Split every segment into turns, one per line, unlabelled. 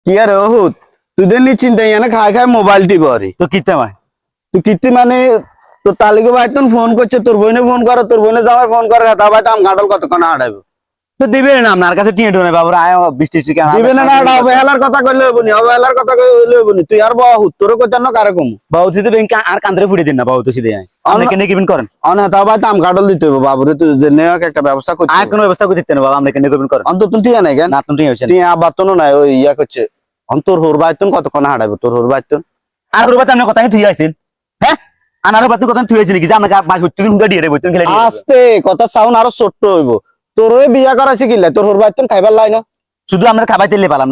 কি আর ওহুত তুই নিশ্চিন্তা এনে খাই খাই মোবাইল টিপ আরে
তো কিতে মাই
তুই কিতি মানে তো তালিকে ভাই তোর ফোন করছে তোর বইনে ফোন করে তোর বইনে জামাই ফোন করে তা ভাই আম কাটল কতক্ষণ হাঁটাইবো
তো দিবে না আপনার কাছে টিয়ে ঢোনে বাবুরা আয় বৃষ্টি শিখে
দিবে না না অবহেলার কথা কইলে হবনি অবহেলার কথা কইলে হবনি তুই আর বহুত তোর কোথাও না কারে কম
বাবু যদি ব্যাংক আর কান্দরে ফুড়ে দিন না বাবু তো সিধে আয় আপনি কেন কিবেন করেন
অনে তা ভাই আম কাটল দিতে হইব বাবুরে তুই যে নেওয়া একটা ব্যবস্থা করতে
আর কোনো ব্যবস্থা করে দিতে না বাবা আপনি কেন কিবেন করেন
অন্ত তুই ঠিক নাই কেন
না তুমি হইছেন
তুই আবার তো নাই ওই ইয়া করছে অন্তর হোর বাইতুন কতক্ষণ হাঁটাইবো তোর হোর বাইতুন
আর রুবাতে আপনি কথা তুই আইছেন হ্যাঁ আনারো বাতি কথা তুই আইছেন কি যে আমাকে বাস হইতে দিন গাড়ি রে বইতুন খেলে
আস্তে কথা সাউন্ড আরো ছোট্ট হইব তোর ওই বিয়া করাছি কিল্লা তোর হোর বাইতুন খাইবার লাই না
শুধু আমরা খাবাই দিলে পালাম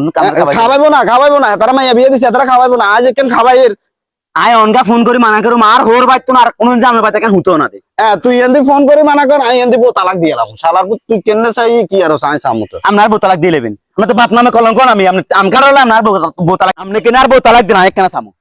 খাওয়াইবো না তারা মাইয়া বিয়ে দিছে তারা খাওয়াইবো না আজ কেন খাওয়াইয়ের
আয় অনগা ফোন করে মানা করো আর হোর বাইতুন আর কোন যে আমরা বাইতে কেন হুতো না দে
তুই এন্দি ফোন করে মানা কর আমি এন্দি বউ তালাক দিয়ে এলাম শালার পুত তুই কেন চাই কি আর সাই সামুতো
আপনার বোতালাক দিয়ে লেবেন আমরা তো বাপ নামে কলঙ্ক আমি আপনি আমকার হলে আপনার বোতালাক আপনি কেন আর বোতালাক দিন আয় কেন সামু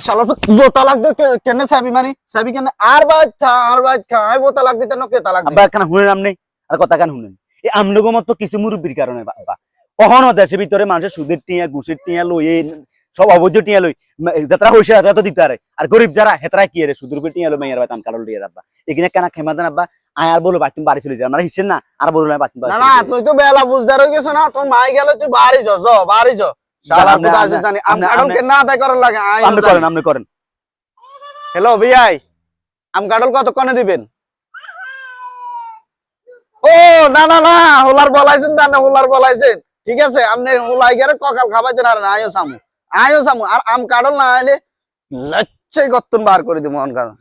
শালার পুত বউ তালাক দে কেন চাবি মানে চাবি কেন আর বাজ খাই বউ তালাক দিতে কে তালাক
আব্বা কেন শুনেন আপনি আর কথা কেন শুনেন এই আমনগো মত কিছু মুরব্বির কারণে বাবা কখনো দেশের ভিতরে মানুষের সুদের টিয়া ঘুষের টিয়া লই সব অবৈধ টিয়া লই যাত্রা হইছে যাত্রা তো দিতে পারে আর গরিব যারা হেতরা কি রে সুদের উপর টিয়া লই মাইয়ার বাতাম কারল দিয়ে রাব্বা এখানে কেন খেমা দেন আব্বা আয় আর বলো বাতিম বাড়ি চলে যায় আমরা হিসেন না আর বলো না বাতিম
না তুই তো বেলা বুঝদার হয়ে গেছ না তোর মাই গেল তুই বাড়ি য শালার পুত আছে জানি আম কাটল কে না তাই করার লাগে
আপনি করেন
হ্যালো ভাই আম কাটল কতক্ষণে দিবেন ও না হোলার বলাইছেন হোলার বলাইছেন ঠিক আছে আপনি হোলাই গেলে ককাল খাবাইতেন আর আয়ো সামু আর আম কাটল না আইলে লচ্ছাই গত্তন বার করে দিব অন কারণ